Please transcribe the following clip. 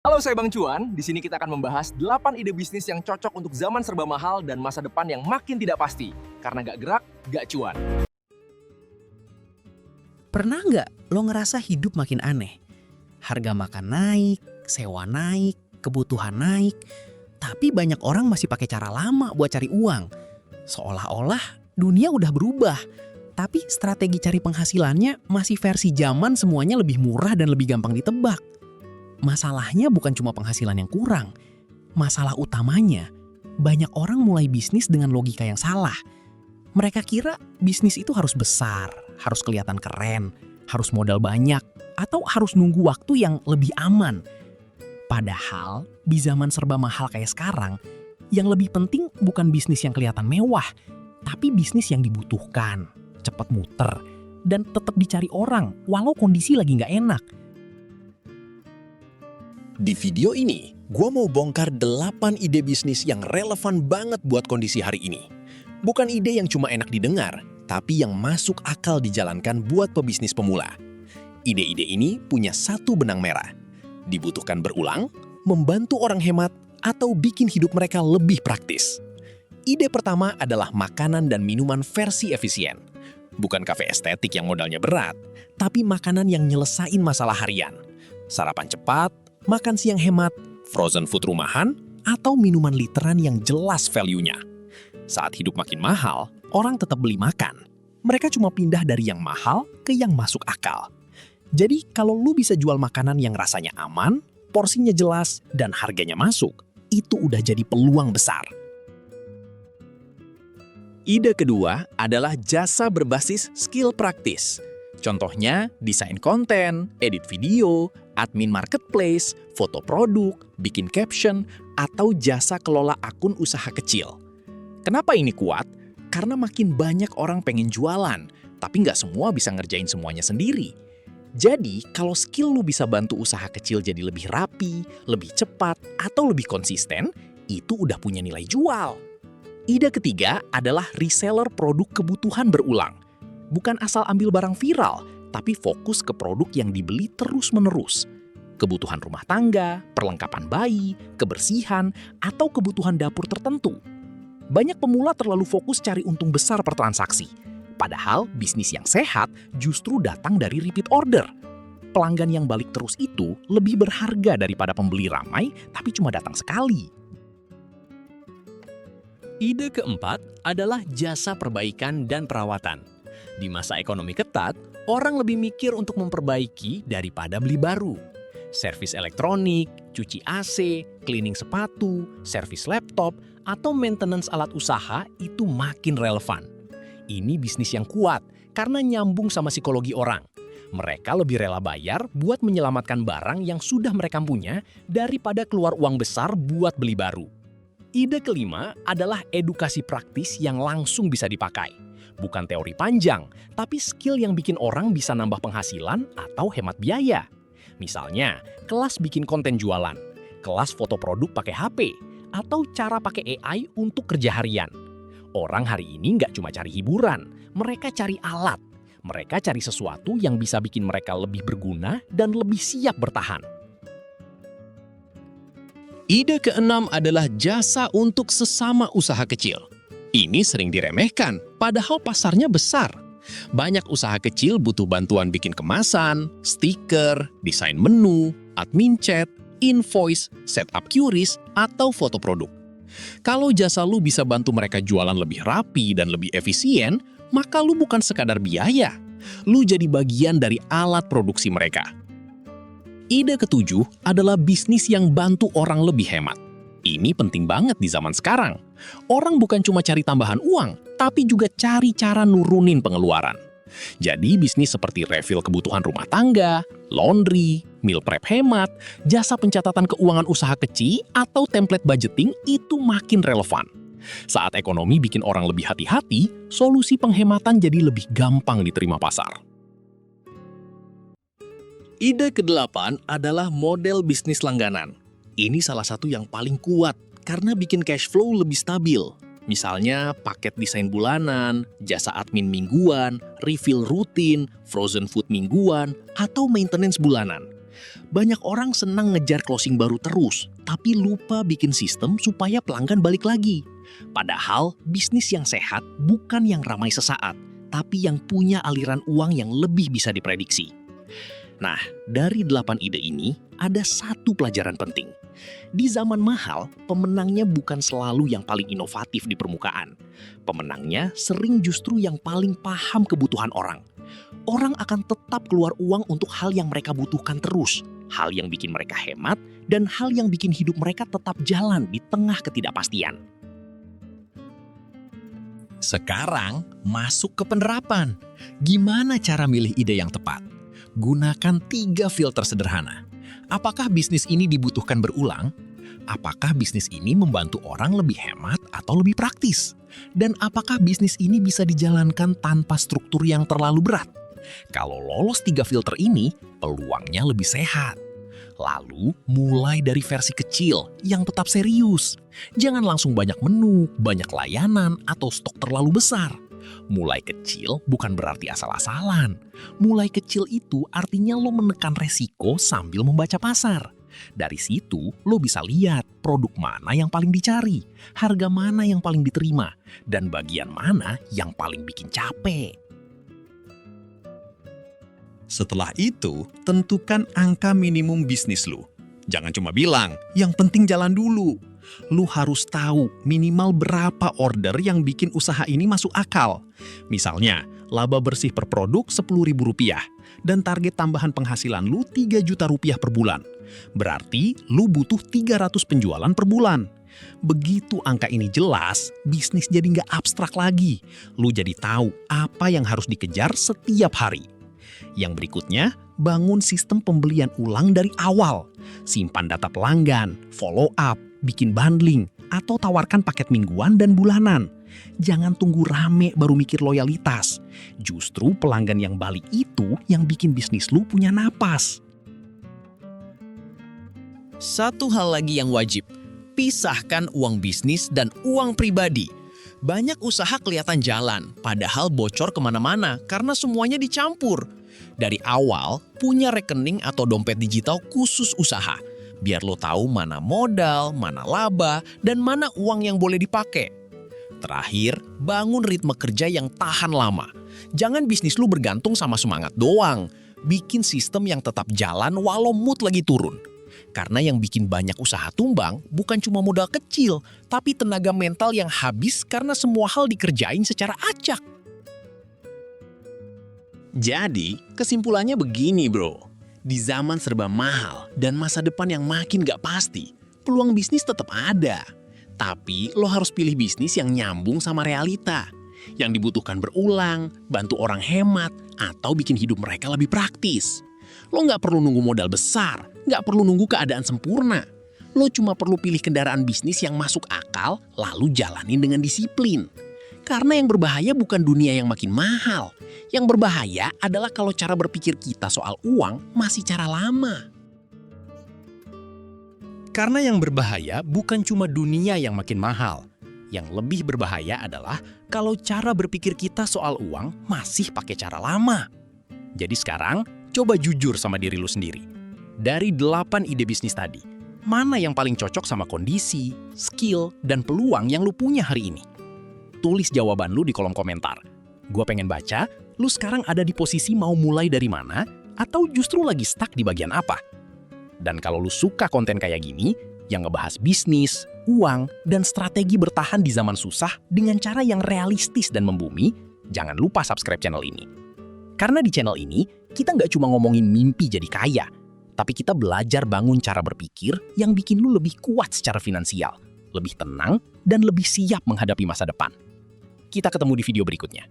Halo, saya Bang Cuan. Di sini kita akan membahas 8 ide bisnis yang cocok untuk zaman serba mahal dan masa depan yang makin tidak pasti. Karena gak gerak, gak cuan. Pernah nggak lo ngerasa hidup makin aneh? Harga makan naik, sewa naik, kebutuhan naik. Tapi banyak orang masih pakai cara lama buat cari uang. Seolah-olah dunia udah berubah. Tapi strategi cari penghasilannya masih versi zaman, semuanya lebih murah dan lebih gampang ditebak. Masalahnya bukan cuma penghasilan yang kurang. Masalah utamanya, banyak orang mulai bisnis dengan logika yang salah. Mereka kira bisnis itu harus besar, harus kelihatan keren, harus modal banyak, atau harus nunggu waktu yang lebih aman. Padahal di zaman serba mahal kayak sekarang, yang lebih penting bukan bisnis yang kelihatan mewah, tapi bisnis yang dibutuhkan, cepat muter, dan tetap dicari orang walau kondisi lagi nggak enak. Di video ini, gue mau bongkar 8 ide bisnis yang relevan banget buat kondisi hari ini. Bukan ide yang cuma enak didengar, tapi yang masuk akal dijalankan buat pebisnis pemula. Ide-ide ini punya satu benang merah. Dibutuhkan berulang, membantu orang hemat, atau bikin hidup mereka lebih praktis. Ide pertama adalah makanan dan minuman versi efisien. Bukan kafe estetik yang modalnya berat, tapi makanan yang nyelesain masalah harian. Sarapan cepat, makan siang hemat, frozen food rumahan, atau minuman literan yang jelas value-nya. Saat hidup makin mahal, orang tetap beli makan. Mereka cuma pindah dari yang mahal ke yang masuk akal. Jadi kalau lu bisa jual makanan yang rasanya aman, porsinya jelas, dan harganya masuk, itu udah jadi peluang besar. Ide kedua adalah jasa berbasis skill praktis. Contohnya, desain konten, edit video, admin marketplace, foto produk, bikin caption, atau jasa kelola akun usaha kecil. Kenapa ini kuat? Karena makin banyak orang pengen jualan, tapi nggak semua bisa ngerjain semuanya sendiri. Jadi, kalau skill lu bisa bantu usaha kecil jadi lebih rapi, lebih cepat, atau lebih konsisten, itu udah punya nilai jual. Ide ketiga adalah reseller produk kebutuhan berulang. Bukan asal ambil barang viral, tapi fokus ke produk yang dibeli terus-menerus. Kebutuhan rumah tangga, perlengkapan bayi, kebersihan, atau kebutuhan dapur tertentu. Banyak pemula terlalu fokus cari untung besar per transaksi. Padahal bisnis yang sehat justru datang dari repeat order. Pelanggan yang balik terus itu lebih berharga daripada pembeli ramai tapi cuma datang sekali. Ide keempat adalah jasa perbaikan dan perawatan. Di masa ekonomi ketat, orang lebih mikir untuk memperbaiki daripada beli baru. Servis elektronik, cuci AC, cleaning sepatu, servis laptop, atau maintenance alat usaha itu makin relevan. Ini bisnis yang kuat karena nyambung sama psikologi orang. Mereka lebih rela bayar buat menyelamatkan barang yang sudah mereka punya daripada keluar uang besar buat beli baru. Ide kelima adalah edukasi praktis yang langsung bisa dipakai. Bukan teori panjang, tapi skill yang bikin orang bisa nambah penghasilan atau hemat biaya. Misalnya, kelas bikin konten jualan, kelas foto produk pakai HP, atau cara pakai AI untuk kerja harian. Orang hari ini nggak cuma cari hiburan, mereka cari alat. Mereka cari sesuatu yang bisa bikin mereka lebih berguna dan lebih siap bertahan. Ide keenam adalah jasa untuk sesama usaha kecil. Ini sering diremehkan, padahal pasarnya besar. Banyak usaha kecil butuh bantuan bikin kemasan, stiker, desain menu, admin chat, invoice, setup QRIS, atau foto produk. Kalau jasa lu bisa bantu mereka jualan lebih rapi dan lebih efisien, maka lu bukan sekadar biaya. Lu jadi bagian dari alat produksi mereka. Ide ketujuh adalah bisnis yang bantu orang lebih hemat. Ini penting banget di zaman sekarang. Orang bukan cuma cari tambahan uang, tapi juga cari cara nurunin pengeluaran. Jadi bisnis seperti refill kebutuhan rumah tangga, laundry, meal prep hemat, jasa pencatatan keuangan usaha kecil, atau template budgeting itu makin relevan. Saat ekonomi bikin orang lebih hati-hati, solusi penghematan jadi lebih gampang diterima pasar. Ide kedelapan adalah model bisnis langganan. Ini salah satu yang paling kuat karena bikin cash flow lebih stabil. Misalnya paket desain bulanan, jasa admin mingguan, refill rutin, frozen food mingguan, atau maintenance bulanan. Banyak orang senang ngejar closing baru terus, tapi lupa bikin sistem supaya pelanggan balik lagi. Padahal bisnis yang sehat bukan yang ramai sesaat, tapi yang punya aliran uang yang lebih bisa diprediksi. Nah, dari 8 ide ini, ada satu pelajaran penting. Di zaman mahal, pemenangnya bukan selalu yang paling inovatif di permukaan. Pemenangnya sering justru yang paling paham kebutuhan orang. Orang akan tetap keluar uang untuk hal yang mereka butuhkan terus, hal yang bikin mereka hemat, dan hal yang bikin hidup mereka tetap jalan di tengah ketidakpastian. Sekarang, masuk ke penerapan. Gimana cara milih ide yang tepat? Gunakan 3 filter sederhana. Apakah bisnis ini dibutuhkan berulang? Apakah bisnis ini membantu orang lebih hemat atau lebih praktis? Dan apakah bisnis ini bisa dijalankan tanpa struktur yang terlalu berat? Kalau lolos 3 filter ini, peluangnya lebih sehat. Lalu, mulai dari versi kecil yang tetap serius. Jangan langsung banyak menu, banyak layanan, atau stok terlalu besar. Mulai kecil bukan berarti asal-asalan. Mulai kecil itu artinya lo menekan resiko sambil membaca pasar. Dari situ, lo bisa lihat produk mana yang paling dicari, harga mana yang paling diterima, dan bagian mana yang paling bikin capek. Setelah itu, tentukan angka minimum bisnis lo. Jangan cuma bilang, yang penting jalan dulu. Lu harus tahu minimal berapa order yang bikin usaha ini masuk akal. Misalnya, laba bersih per produk Rp10.000 dan target tambahan penghasilan lu Rp3 juta per bulan. Berarti lu butuh 300 penjualan per bulan. Begitu angka ini jelas, bisnis jadi nggak abstrak lagi. Lu jadi tahu apa yang harus dikejar setiap hari. Yang berikutnya, bangun sistem pembelian ulang dari awal. Simpan data pelanggan, follow up, bikin bundling, atau tawarkan paket mingguan dan bulanan. Jangan tunggu rame baru mikir loyalitas. Justru pelanggan yang balik itu yang bikin bisnis lu punya napas. Satu hal lagi yang wajib, pisahkan uang bisnis dan uang pribadi. Banyak usaha kelihatan jalan, padahal bocor kemana-mana karena semuanya dicampur. Dari awal, punya rekening atau dompet digital khusus usaha. Biar lo tahu mana modal, mana laba, dan mana uang yang boleh dipakai. Terakhir, bangun ritme kerja yang tahan lama. Jangan bisnis lu bergantung sama semangat doang. Bikin sistem yang tetap jalan walau mood lagi turun. Karena yang bikin banyak usaha tumbang bukan cuma modal kecil, tapi tenaga mental yang habis karena semua hal dikerjain secara acak. Jadi, kesimpulannya begini bro. Di zaman serba mahal dan masa depan yang makin gak pasti, peluang bisnis tetap ada. Tapi lo harus pilih bisnis yang nyambung sama realita. Yang dibutuhkan berulang, bantu orang hemat, atau bikin hidup mereka lebih praktis. Lo gak perlu nunggu modal besar, gak perlu nunggu keadaan sempurna. Lo cuma perlu pilih kendaraan bisnis yang masuk akal, lalu jalanin dengan disiplin. Karena yang berbahaya bukan dunia yang makin mahal. Yang berbahaya adalah kalau cara berpikir kita soal uang masih cara lama. Karena yang berbahaya bukan cuma dunia yang makin mahal. Yang lebih berbahaya adalah kalau cara berpikir kita soal uang masih pakai cara lama. Jadi sekarang, coba jujur sama diri lu sendiri. Dari 8 ide bisnis tadi, mana yang paling cocok sama kondisi, skill, dan peluang yang lu punya hari ini? Tulis jawaban lu di kolom komentar. Gua pengen baca, lu sekarang ada di posisi mau mulai dari mana, atau justru lagi stuck di bagian apa? Dan kalau lu suka konten kayak gini, yang ngebahas bisnis, uang, dan strategi bertahan di zaman susah dengan cara yang realistis dan membumi, jangan lupa subscribe channel ini. Karena di channel ini, kita nggak cuma ngomongin mimpi jadi kaya, tapi kita belajar bangun cara berpikir yang bikin lu lebih kuat secara finansial, lebih tenang, dan lebih siap menghadapi masa depan. Kita ketemu di video berikutnya.